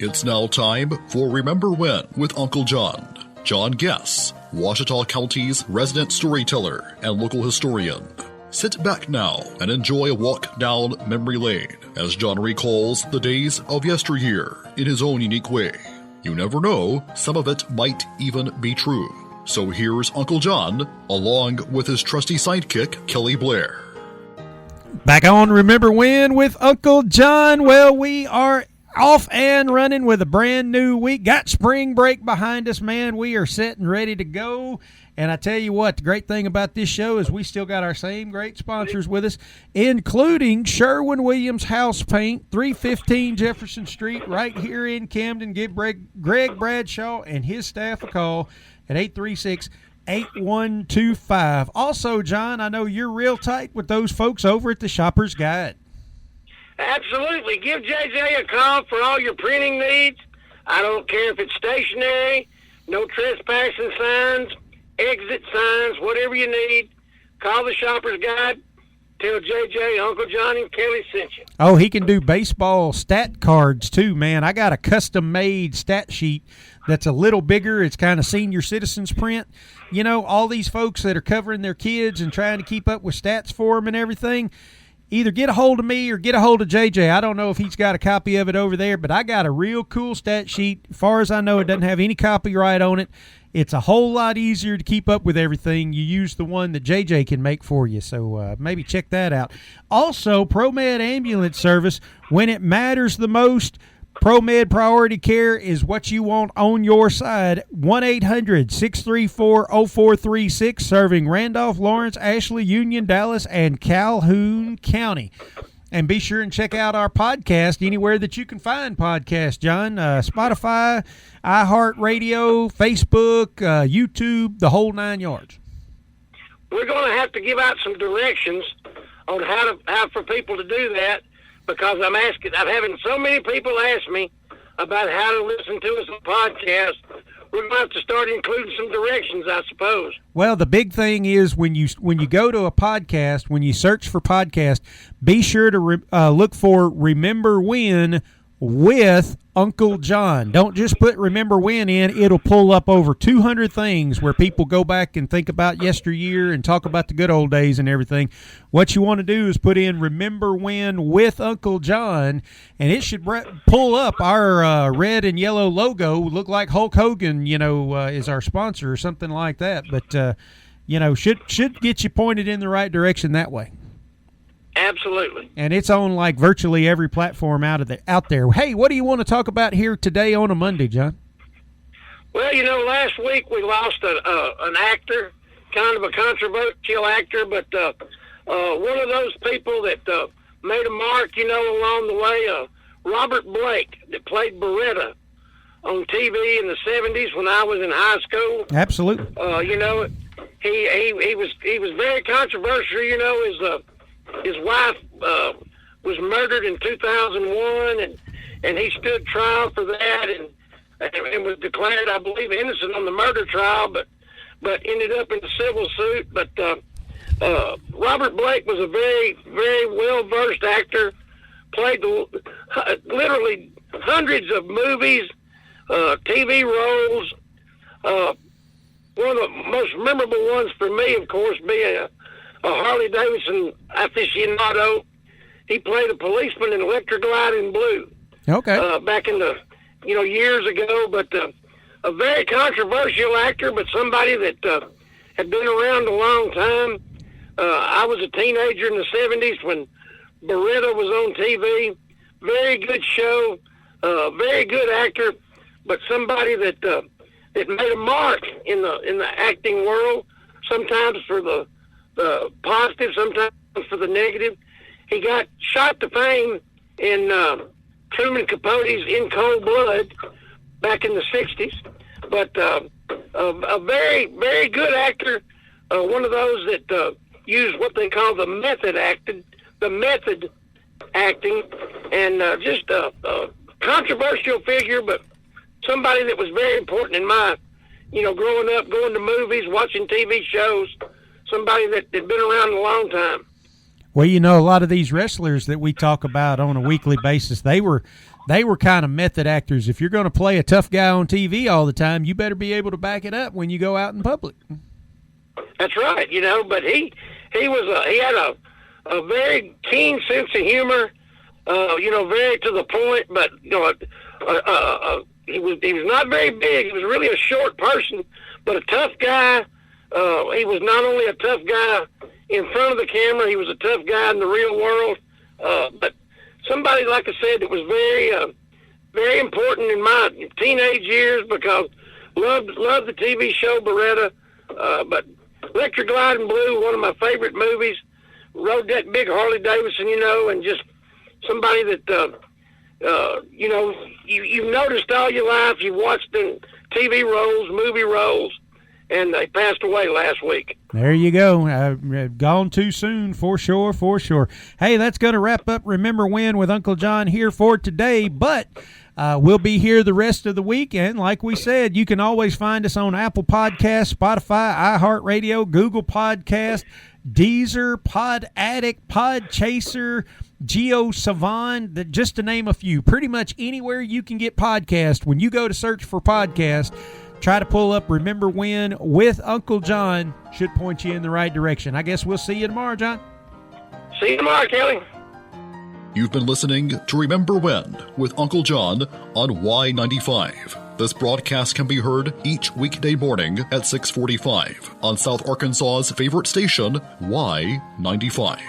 It's now time for Remember When with Uncle John. John Guess, Ouachita County's resident storyteller and local historian. Sit back now and enjoy a walk down memory lane as John recalls the days of yesteryear in his own unique way. You never know, some of it might even be true. So here's Uncle John, along with his trusty sidekick, Kelly Blair. Back on Remember When with Uncle John. Well, we are off and running with a brand new week. Got spring break behind us, man. We are set and ready to go. And I tell you what, the great thing about this show is we still got our same great sponsors with us, including Sherwin-Williams House Paint, 315 Jefferson Street, right here in Camden. Give Greg Bradshaw and his staff a call at 836-8125. Also, John, I know you're real tight with those folks over at the Shopper's Guide. Absolutely. Give JJ a call for all your printing needs. I don't care if it's stationery, no trespassing signs, exit signs, whatever you need. Call the Shopper's Guide. Tell JJ Uncle John and Kelly sent you. Oh, he can do baseball stat cards too, man. I got a custom-made stat sheet that's a little bigger. It's kind of senior citizens print. You know, all these folks that are covering their kids and trying to keep up with stats for them and everything, either get a hold of me or get a hold of JJ. I don't know if he's got a copy of it over there, but I got a real cool stat sheet. As far as I know, it doesn't have any copyright on it. It's a whole lot easier to keep up with everything. You use the one that JJ can make for you, so maybe check that out. Also, ProMed Ambulance Service, when it matters the most, ProMed Priority Care is what you want on your side. 1-800-634-0436, serving Randolph, Lawrence, Ashley, Union, Dallas, and Calhoun County. And be sure and check out our podcast anywhere that you can find podcasts, John. Spotify, iHeartRadio, Facebook, YouTube, the whole 9 yards. We're going to have to give out some directions on how for people to do that, because I'm having so many people ask me about how to listen to us on podcast. We're going to have to start including some directions, I suppose. Well, the big thing is when you go to a podcast, when you search for podcast, be sure to look for Remember When with Uncle John. Don't just put Remember When in. It'll pull up over 200 things where people go back and think about yesteryear and talk about the good old days and everything. What you want to do is put in Remember When with Uncle John, and it should pull up our red and yellow logo. Look like Hulk Hogan, is our sponsor or something like that. But, should get you pointed in the right direction that way. Absolutely. And it's on like virtually every platform out there. Hey, what do you want to talk about here today on a Monday, John? Well, last week we lost an actor, kind of a controversial actor, but one of those people that made a mark, along the way, Robert Blake, that played Beretta on TV in the 70s when I was in high school. Absolutely. He was very controversial. His wife was murdered in 2001, and he stood trial for that, and was declared, I believe, innocent on the murder trial, but ended up in a civil suit. But Robert Blake was a very, very well-versed actor, played literally hundreds of movies, TV roles. One of the most memorable ones for me, of course, being a Harley-Davidson aficionado. He played a policeman in Electric Light in Blue. Okay. Back in the, years ago, but a very controversial actor, but somebody that had been around a long time. I was a teenager in the 70s when Beretta was on TV. Very good show, very good actor, but somebody that made a mark in the acting world, sometimes for the positive, sometimes for the negative. He got shot to fame in Truman Capote's In Cold Blood back in the 60s. But a very, very good actor, one of those that used what they call the method acting, and just a controversial figure, but somebody that was very important in my, growing up, going to movies, watching TV shows, somebody that had been around a long time. Well, you know, a lot of these wrestlers that we talk about on a weekly basis, they were kind of method actors. If you're going to play a tough guy on TV all the time, you better be able to back it up when you go out in public. That's right, you know. But he had a very keen sense of humor. You know, very to the point. But you know, he was not very big. He was really a short person, but a tough guy. He was not only a tough guy in front of the camera, he was a tough guy in the real world. But somebody, like I said, that was very important in my teenage years because loved the TV show Beretta. But Electric Glide in Blue, one of my favorite movies. Rode that big Harley Davidson, you know, and just somebody that you know, you've noticed all your life. You've watched in TV roles, movie roles, and they passed away last week. There you go. Gone too soon, for sure, for sure. Hey, that's going to wrap up Remember When with Uncle John here for today, but we'll be here the rest of the week, and like we said, you can always find us on Apple Podcasts, Spotify, iHeartRadio, Google Podcast, Deezer, Pod Addict, Pod Chaser, GeoSavan, just to name a few. Pretty much anywhere you can get podcast. When you go to search for podcast, try to pull up Remember When with Uncle John. Should point you in the right direction. I guess we'll see you tomorrow, John. See you tomorrow, Kelly. You've been listening to Remember When with Uncle John on Y95. This broadcast can be heard each weekday morning at 6:45 on South Arkansas's favorite station, Y95.